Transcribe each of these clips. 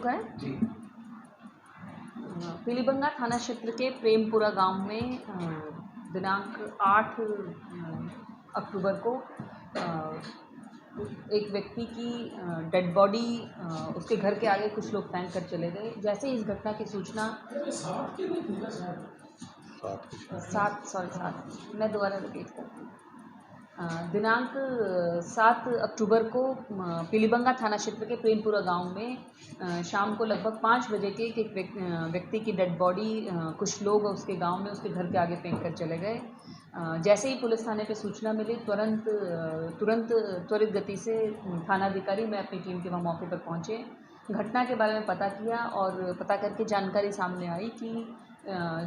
करें जी। पीलीबंगा थाना क्षेत्र के प्रेमपुरा गांव में दिनांक 8 अक्टूबर को एक व्यक्ति की डेड बॉडी उसके घर के आगे कुछ लोग फेंक कर चले गए। जैसे ही इस घटना की सूचना मैं दोबारा रिपीट करती हूँ। दिनांक 7 अक्टूबर को पीलीबंगा थाना क्षेत्र के प्रेमपुरा गांव में शाम को लगभग 5 बजे के एक व्यक्ति की डेड बॉडी कुछ लोग उसके गांव में उसके घर के आगे फेंक कर चले गए। जैसे ही पुलिस थाने पे सूचना मिली त्वरित गति से थानाधिकारी मैं अपनी टीम के वहाँ मौके पर पहुँचे। घटना के बारे में पता किया और पता करके जानकारी सामने आई कि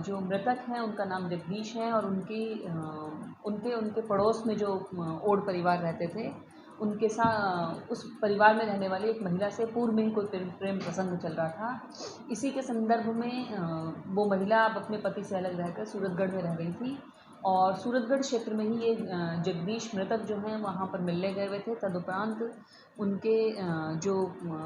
जो मृतक हैं उनका नाम जगदीश है और उनके पड़ोस में जो ओड परिवार रहते थे उनके साथ उस परिवार में रहने वाली एक महिला से पूर्व में ही कोई प्रेम प्रसंग चल रहा था। इसी के संदर्भ में वो महिला अब अपने पति से अलग रहकर सूरतगढ़ में रह गई थी और सूरतगढ़ क्षेत्र में ही ये जगदीश मृतक जो हैं वहाँ पर मिलने गए हुए थे। तदुपरांत उनके जो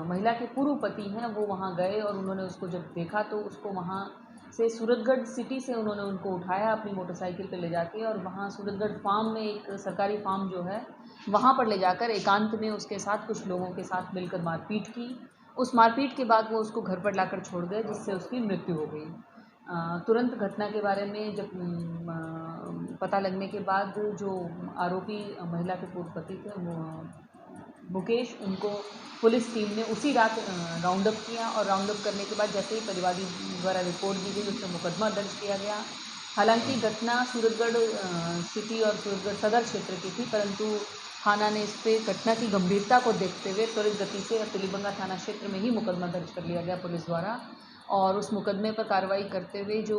महिला के पूर्व पति हैं वो वहाँ गए और उन्होंने उसको जब देखा तो उसको वहाँ से सूरतगढ़ सिटी से उन्होंने उनको उठाया अपनी मोटरसाइकिल पे ले जाके और वहाँ सूरतगढ़ फार्म में एक सरकारी फार्म जो है वहाँ पर ले जाकर एकांत में उसके साथ कुछ लोगों के साथ मिलकर मारपीट की। उस मारपीट के बाद वो उसको घर पर लाकर छोड़ गए जिससे उसकी मृत्यु हो गई। तुरंत घटना के बारे में जब पता लगने के बाद जो आरोपी महिला के पूर्व पति थे वो मुकेश उनको पुलिस टीम ने उसी रात राउंड अप किया और राउंड अप करने के बाद जैसे ही परिवादी द्वारा रिपोर्ट दी गई उसमें मुकदमा दर्ज किया गया। हालांकि घटना सूरतगढ़ सिटी और सूरतगढ़ सदर क्षेत्र की थी परंतु थाना ने इस पर घटना की गंभीरता को देखते हुए त्वरित गति से पीलीबंगा थाना क्षेत्र में ही मुकदमा दर्ज कर लिया गया पुलिस द्वारा और उस मुकदमे पर कार्रवाई करते हुए जो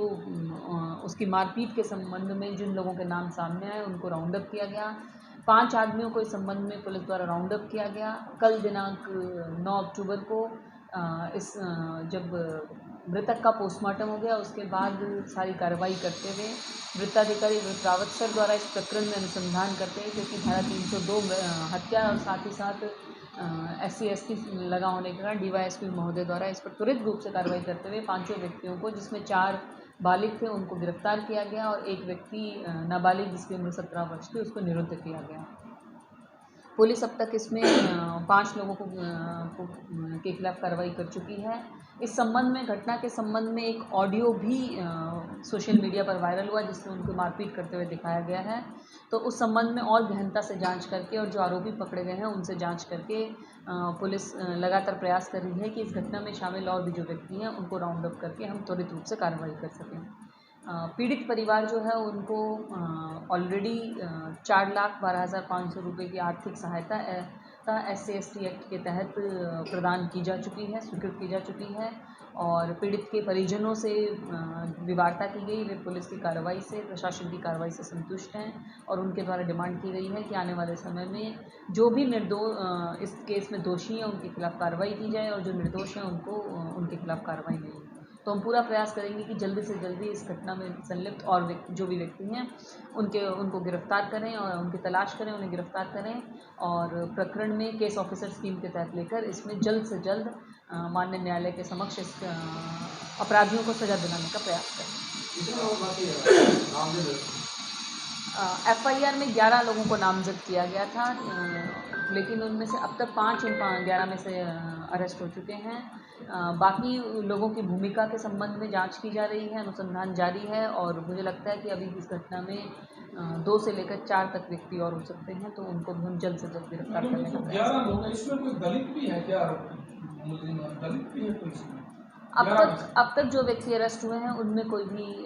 उसकी मारपीट के संबंध में जिन लोगों के नाम सामने आए उनको राउंड अप किया गया। 5 आदमियों को इस संबंध में पुलिस द्वारा राउंड अप किया गया। कल दिनांक 9 अक्टूबर को जब मृतक का पोस्टमार्टम हो गया उसके बाद सारी कार्रवाई करते हुए वृत्ताधिकारी रावत सर द्वारा इस प्रकरण में अनुसंधान करते हैं क्योंकि धारा 302 हत्या और साथ ही साथ SC/ST लगा होने के कारण DYSP महोदय द्वारा इस पर त्वरित रूप से कार्रवाई करते हुए 5 व्यक्तियों को जिसमें 4 बालिग थे उनको गिरफ्तार किया गया और एक व्यक्ति नाबालिग जिसकी उम्र 17 वर्ष थी उसको निरुद्ध किया गया। पुलिस अब तक इसमें 5 लोगों के खिलाफ कार्रवाई कर चुकी है। इस संबंध में घटना के संबंध में एक ऑडियो भी सोशल मीडिया पर वायरल हुआ जिसमें उनको मारपीट करते हुए दिखाया गया है। तो उस संबंध में और गहनता से जांच करके और जो आरोपी पकड़े गए हैं उनसे जांच करके पुलिस लगातार प्रयास कर रही है कि इस घटना में शामिल और भी जो व्यक्ति हैं उनको राउंड अप करके हम त्वरित रूप से कार्रवाई कर सकें। पीड़ित परिवार जो है उनको ऑलरेडी 4,12,500 रुपये की आर्थिक सहायता SC/ST एक्ट के तहत प्रदान की जा चुकी है, स्वीकृत की जा चुकी है और पीड़ित के परिजनों से विवार्ता की गई। वे पुलिस की कार्रवाई से प्रशासन की कार्रवाई से संतुष्ट हैं और उनके द्वारा डिमांड की गई है कि आने वाले समय में जो भी इस केस में दोषी हैं उनके खिलाफ कार्रवाई की जाए और जो निर्दोष हैं उनके खिलाफ कार्रवाई नहीं। तो हम पूरा प्रयास करेंगे कि जल्दी से जल्दी इस घटना में संलिप्त और जो भी व्यक्ति हैं उनको गिरफ्तार करें और उनकी तलाश करें, उन्हें गिरफ्तार करें और प्रकरण में केस ऑफिसर स्कीम के तहत लेकर इसमें जल्द से जल्द माननीय न्यायालय के समक्ष इस अपराधियों को सजा दिलाने का प्रयास करें। FIR में 11 लोगों को नामजद किया गया था लेकिन उनमें से अब तक 11 में से अरेस्ट हो चुके हैं। बाकी लोगों की भूमिका के संबंध में जांच की जा रही है, अनुसंधान जारी है और मुझे लगता है कि अभी इस घटना में 2 से लेकर 4 तक व्यक्ति और हो सकते हैं तो उनको भी हम जल्द से जल्द गिरफ्तार करने का प्रयास करेंगे। 11 लोग इसमें कोई दलित भी है क्या? दलित भी है कोई इसमें? अब तक जो व्यक्ति अरेस्ट हुए हैं उनमें कोई भी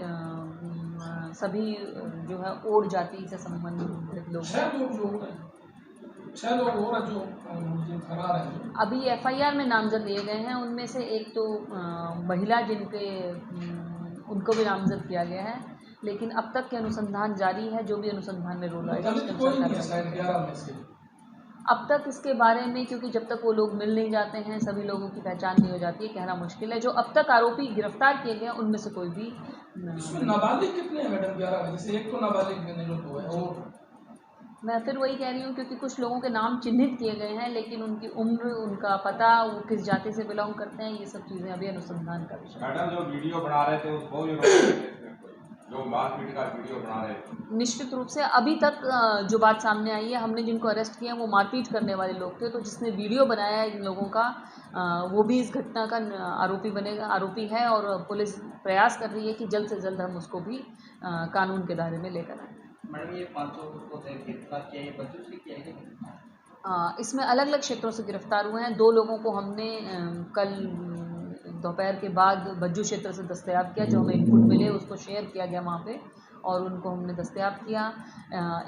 सभी जो है ओड जाति से संबंधित लोग हैं। 6 लोग और जो फरार हैं। अभी FIR में नामजद लिए गए हैं उनमें से एक तो महिला उनको भी नामजद किया गया है लेकिन अब तक के अनुसंधान जारी है। जो भी अनुसंधान में रोल आएगा अब तक इसके बारे में क्योंकि जब तक वो लोग मिल नहीं जाते हैं सभी लोगों की पहचान नहीं हो जाती है, कहना मुश्किल है। जो अब तक आरोपी गिरफ्तार किए गए उनमें से कोई भी नाबालिग कितने हैं मैडम? 11 जैसे एक तो नाबालिग निरुद्ध हुआ है और मैं फिर वही कह रही हूँ, क्योंकि कुछ लोगों के नाम चिन्हित किए गए हैं, लेकिन उनकी उम्र, उनका पता, वो किस जाति से बिलोंग करते हैं, ये सब चीज़ें अभी अनुसंधान का विषय है। मैडम, जो वीडियो बना रहे थे उसको भी रोक दिया गया इसमें कोई, जो मारपीट का वीडियो बना रहे थे? निश्चित रूप से अभी तक जो बात सामने आई है, हमने जिनको अरेस्ट किया वो मारपीट करने वाले लोग थे, तो जिसने वीडियो बनाया है इन लोगों का, वो भी इस घटना का आरोपी बनेगा, आरोपी है, और पुलिस प्रयास कर रही है कि जल्द से जल्द हम उसको भी कानून के दायरे में लेकर आएँ। मैडम, ये 500 को गिरफ्तार किया, ये बच्चों से किया है क्या? इसमें अलग अलग क्षेत्रों से गिरफ्तार हुए हैं। 2 लोगों को हमने कल दोपहर के बाद बज्जू क्षेत्र से दस्तयाब किया, जो हमें इनपुट मिले उसको शेयर किया गया वहाँ पे, और उनको हमने दस्तयाब किया।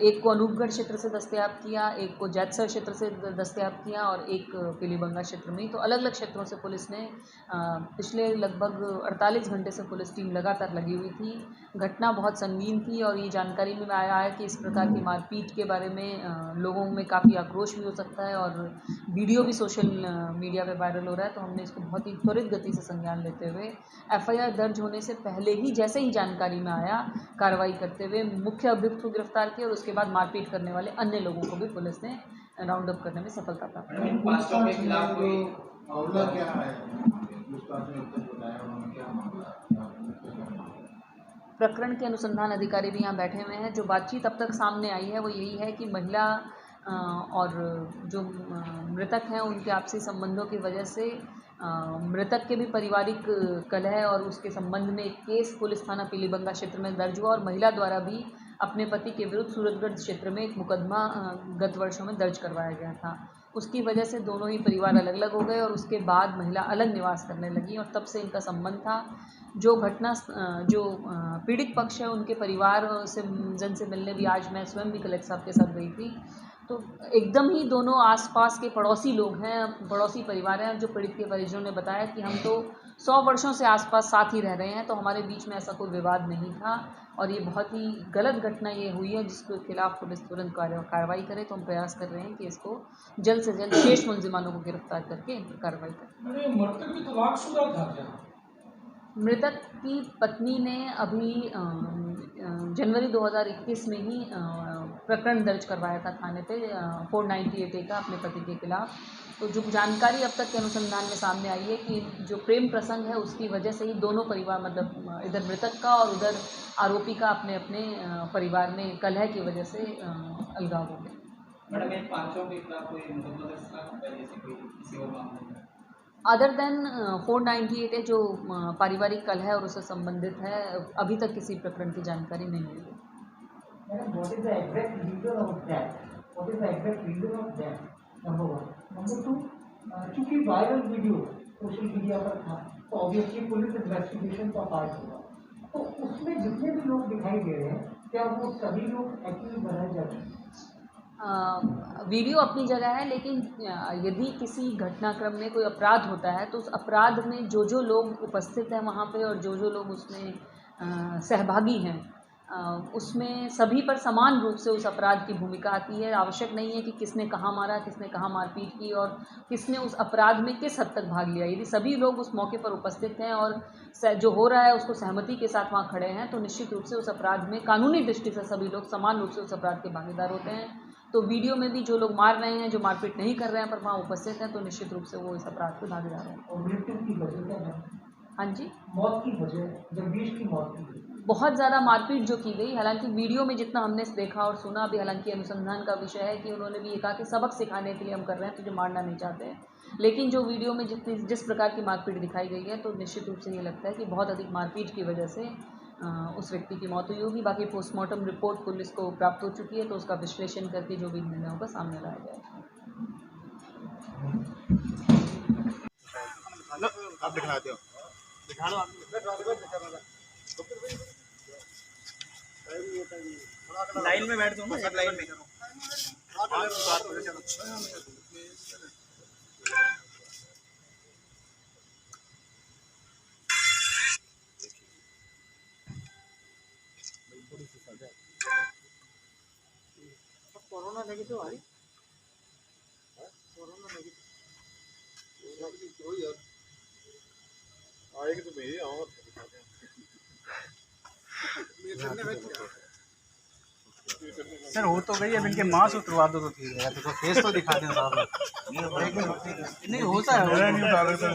एक को अनूपगढ़ क्षेत्र से दस्तयाब किया, एक को जैतसर क्षेत्र से दस्तयाब किया, और एक पीलीबंगा क्षेत्र में। तो अलग अलग क्षेत्रों से पुलिस ने पिछले लगभग 48 घंटे से पुलिस टीम लगातार लगी हुई थी। घटना बहुत संगीन थी, और ये जानकारी में आया है कि इस प्रकार की मारपीट के बारे में लोगों में काफ़ी आक्रोश भी हो सकता है, और वीडियो भी सोशल मीडिया पे वायरल हो रहा है। तो हमने इसको बहुत ही त्वरित गति से संज्ञान लेते हुए एफआईआर दर्ज होने से पहले ही, जैसे ही जानकारी में आया, कार्रवाई करते हुए मुख्य अभियुक्त को गिरफ्तार किया, और उसके बाद मारपीट करने वाले अन्य लोगों को भी पुलिस ने राउंड अप करने में सफलता प्राप्त की। इन 500 के खिलाफ कोई मामला क्या है? पूछताछ में उत्तर बताया उन्होंने, क्या मामला? प्रकरण के अनुसंधान अधिकारी भी यहाँ बैठे हुए हैं। जो बातचीत अब तक सामने आई है वो यही है कि महिला और जो मृतक हैं उनके आपसी संबंधों की वजह से मृतक के भी पारिवारिक कलह और उसके संबंध में एक केस पुलिस थाना पीलीबंगा क्षेत्र में दर्ज हुआ, और महिला द्वारा भी अपने पति के विरुद्ध सूरजगढ़ क्षेत्र में एक मुकदमा गत वर्षों में दर्ज करवाया गया था। उसकी वजह से दोनों ही परिवार अलग अलग हो गए, और उसके बाद महिला अलग निवास करने लगी, और तब से इनका संबंध था। जो घटना जो पीड़ित पक्ष है उनके परिवार से जन से मिलने भी आज मैं स्वयं भी कलेक्टर साहब के साथ गई थी, तो एकदम ही दोनों आसपास के पड़ोसी लोग हैं, पड़ोसी परिवार हैं। जो पीड़ित के परिजनों ने बताया कि हम तो 100 वर्षों से आसपास साथ ही रह रहे हैं, तो हमारे बीच में ऐसा कोई विवाद नहीं था, और ये बहुत ही गलत घटना ये हुई है, जिसके खिलाफ पुलिस तुरंत कार्रवाई करे। तो हम प्रयास कर रहे हैं कि इसको जल्द से जल्द शेष मुलजिमानों को गिरफ्तार करके कार्रवाई करें। अरे मृतक भी तलाकशुदा था क्या? मृतक की पत्नी ने अभी जनवरी 2021 में ही प्रकरण दर्ज करवाया था थाने पे 498A का अपने पति के खिलाफ। तो जो जानकारी अब तक के अनुसंधान में सामने आई है कि जो प्रेम प्रसंग है उसकी वजह से ही दोनों परिवार, मतलब इधर मृतक का और उधर आरोपी का अपने अपने परिवार में कलह की वजह से अलगाव हो गया। मैडम, ये 500 के खिलाफ कोई मुकदमा दर्ज था पहले से कोई किसी और मामले में? अदर देन 498A जो पारिवारिक कलह और उससे संबंधित है, अभी तक किसी प्रकरण की जानकारी नहीं मिली है। Madam, what is the exact reason of that? What is the exact reason of that? Number one. Number two, चूंकि वायरल वीडियो सोशल मीडिया पर था, तो ऑब्वियसली पुलिस इन्वेस्टिगेशन का पार्ट होगा। तो उसमें जितने भी लोग दिखाई दे रहे हैं, क्या वो सभी लोग एक्चुअली बनाए जा रहे हैं? वीडियो अपनी जगह है, लेकिन यदि किसी घटनाक्रम में कोई अपराध होता है तो उस अपराध में जो जो लोग उपस्थित हैं वहाँ पे और जो जो लोग उसमें सहभागी हैं, उसमें सभी पर समान रूप से उस अपराध की भूमिका आती है। आवश्यक नहीं है कि किसने कहाँ मारा, किसने कहाँ मारपीट की और किसने उस अपराध में किस हद तक भाग लिया। यदि सभी लोग उस मौके पर उपस्थित हैं और जो हो रहा है उसको सहमति के साथ वहाँ खड़े हैं, तो निश्चित रूप से उस अपराध में कानूनी दृष्टि से सभी लोग समान रूप से उस अपराध के भागीदार होते हैं। तो वीडियो में भी जो लोग मार रहे हैं, जो मारपीट नहीं कर रहे हैं पर वहाँ उपस्थित हैं, तो निश्चित रूप से वो इस अपराध के भागीदार हैं। और मृत्यु की वजह क्या है? हाँ जी, मौत की वजह, जगदीश की मौत की बहुत ज़्यादा मारपीट जो की गई, हालांकि वीडियो में जितना हमने देखा और सुना, अभी हालांकि अनुसंधान का विषय है कि उन्होंने भी ये कहा कि सबक सिखाने के लिए हम कर रहे हैं, तुझे मारना नहीं चाहते हैं। लेकिन जो वीडियो में जिस प्रकार की मारपीट दिखाई गई है, तो निश्चित रूप से ये लगता है कि बहुत अधिक मारपीट की वजह से उस व्यक्ति की मौत हुई होगी। बाकी पोस्टमार्टम रिपोर्ट पुलिस को प्राप्त हो चुकी है, तो उसका विश्लेषण करके जो भी निर्णय होगा सामने लाया जाएगा। आप दिखाते हो, दिखा लो। लाइन में बैठ दो ना, लाइन में। कोरोना नेगेटिव आ रही, कोरोना नेगेटिव आएगी तो मेरी और दिखाते हैं। सर हो तो गई, अब इनके मांस उतरवा दो तो ठीक है, तो फेस तो दिखा दें साहब। नहीं होता है।